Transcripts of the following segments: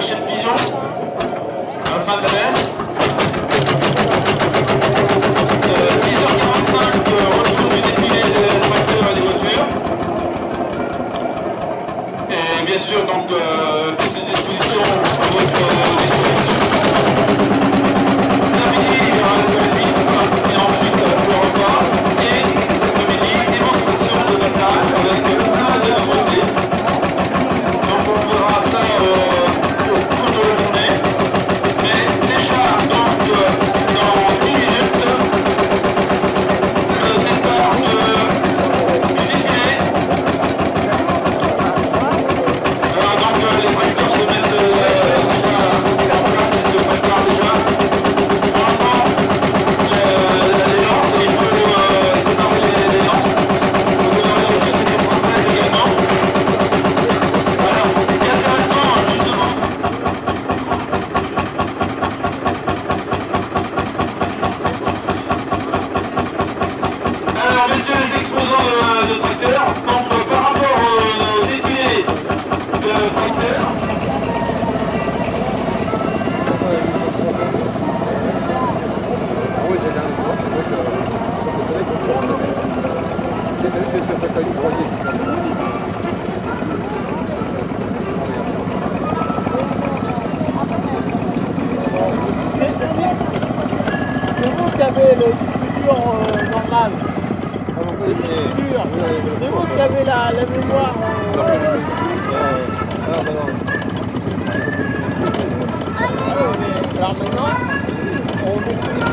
chaîne Pigeon, à la fin de la messe. 10h45, retour du défilé des tracteurs et des voitures. Et bien sûr, donc, toutes les expositions à votre disposition. L'après-midi, il y aura l'apéritif, et ensuite le repas. Et cet après-midi, démonstration de Dakar avec plein de nouveautés. Donc on verra ça au cours de la journée. Mais déjà, donc, dans 10 minutes, le départ du défilé. Donc les tracteurs se mettent déjà en place, ils se préparent déjà. Normalement, les lances, il faut démarrer les lances. Il faut démarrer les sociétés françaises également. Alors, ce qui est intéressant, justement, alors messieurs les exposants de tracteurs, donc par rapport au défilé de tracteurs, C'est vous qui avez le disque normal. C'est vous qui avez la mémoire. Alors maintenant, on est tous les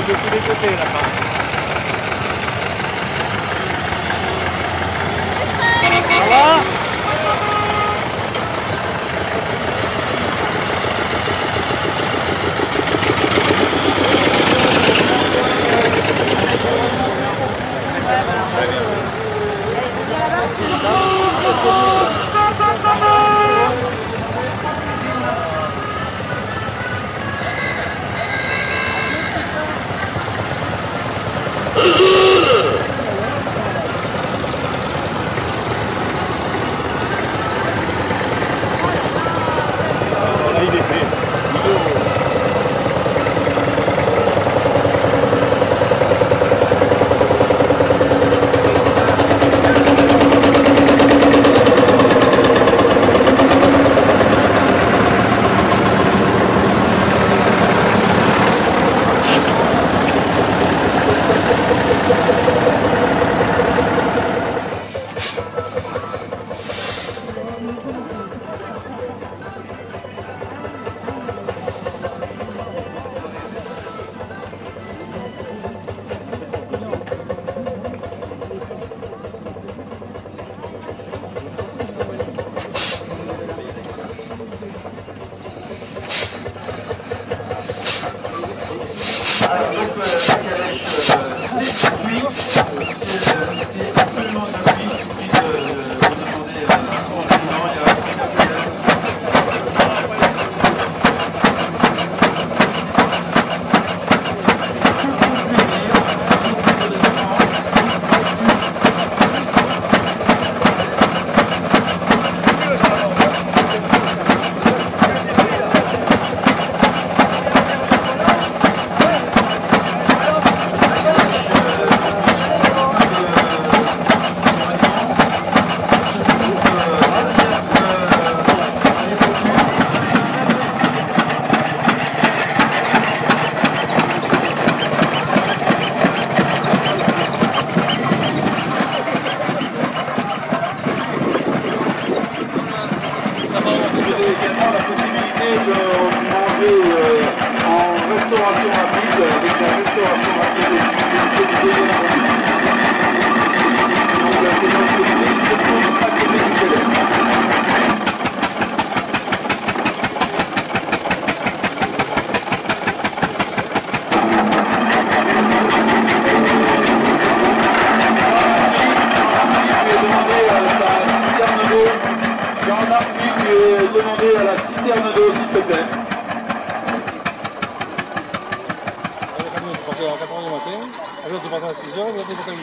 de tous les côtés là-bas. Ça va? également la possibilité de manger en restauration rapide, avec la restauration rapide et du déjeuner. Donc c'est notre politique qui se trouve à côté du chalet. Demander à la citerne d'eau, s'il te plaît. Le camion est parti à 4h du matin, l'autre est parti à 6h, l'autre est parti à 8h.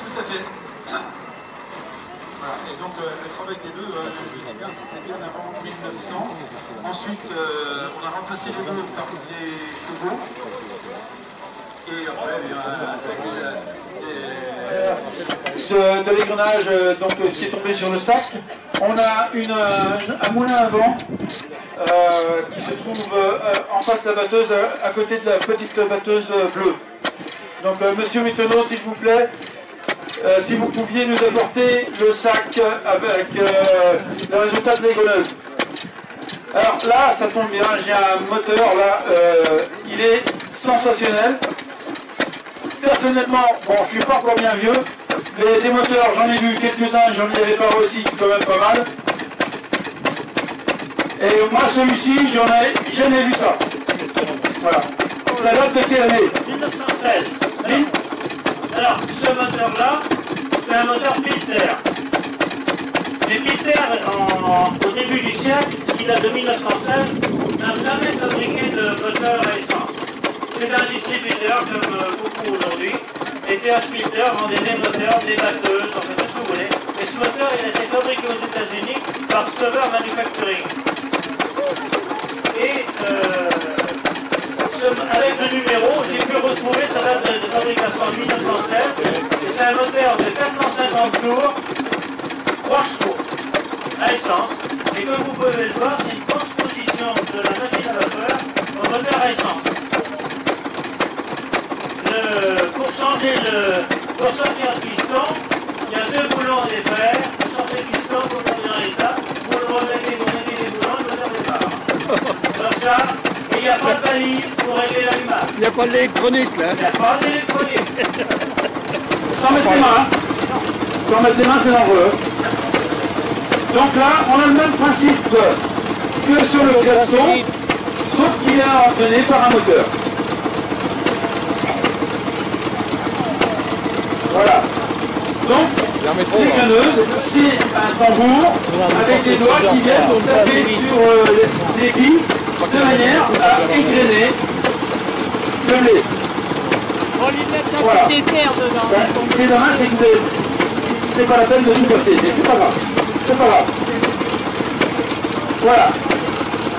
Tout à fait. Voilà. Et donc le travail des bœufs, c'était bien avant 1900. Ensuite, on a remplacé les bœufs par des chevaux. Et après, de l'égrenage, donc ce qui est tombé sur le sac. On a un moulin à vent qui se trouve en face de la batteuse, à côté de la petite batteuse bleue. Donc monsieur Mittenot, s'il vous plaît, si vous pouviez nous apporter le sac avec le résultat de l'égreneuse. Alors là, ça tombe bien, j'ai un moteur là, il est sensationnel. Personnellement, bon, je suis pas encore bien vieux, mais des moteurs, j'en ai vu quelques-uns, j'en ai réparé aussi quand même pas mal. Et moi, celui-ci, j'en ai jamais vu ça. Voilà. Ça date de quelle année? 1916. Alors, ce moteur-là, c'est un moteur Pilter. Les Pilter, au début du siècle, qui date de 1916, n'ont jamais fabriqué de moteur à essence. C'est un distributeur, comme beaucoup aujourd'hui. Et TH Pilter vendait des moteurs, des batteuses, en fait, tout ce que vous voulez. Et ce moteur, il a été fabriqué aux États-Unis par Stover Manufacturing. Et avec le numéro, j'ai pu retrouver sa date de fabrication en 1916. Et c'est un moteur de 450 tours, 3 chevaux, à essence. Et comme vous pouvez le voir, c'est une transposition de la machine à vapeur au moteur à essence. Pour changer pour sortir le piston, il y a 2 boulons des fers. Vous sortez le piston, vous le mettez dans l'état, vous le remettez, vous mettez les boulons, le moteur départ. Comme ça, et il n'y a pas de balise pour régler l'allumage. Il n'y a pas d'électronique là. Il n'y a pas d'électronique. Sans mettre les mains, hein. Sans mettre les mains, c'est dangereux. Donc là, on a le même principe que sur le klaxon, sauf qu'il est entraîné par un moteur. Voilà. Donc, l'égreneuse, c'est un tambour avec des doigts qui viennent taper sur les billes de manière à égrener le lait. On lui met Voilà. des terres dedans. C'est dommage, c'est que c'était pas la peine de tout casser, mais c'est pas grave. C'est pas grave. Voilà.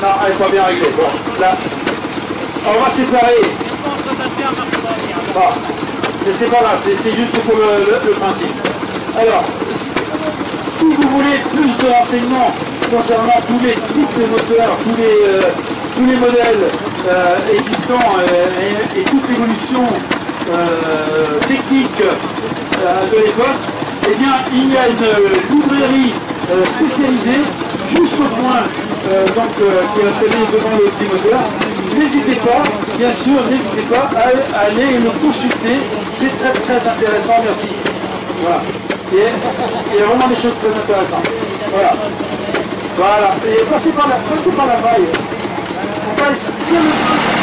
Non, elle n'est pas bien réglée. Bon, là. On va séparer. Bon. Mais c'est pas grave, c'est juste pour le principe. Alors, si vous voulez plus de renseignements concernant tous les types de moteurs, tous les modèles existants et toute l'évolution technique de l'époque, eh bien, il y a une librairie spécialisée juste au coin qui est installée devant le petit moteur. N'hésitez pas, bien sûr, n'hésitez pas à aller le consulter. C'est très très intéressant, merci. Voilà. Et il y a vraiment des choses très intéressantes. Voilà. Voilà. Et passez par la faille. On passe bien le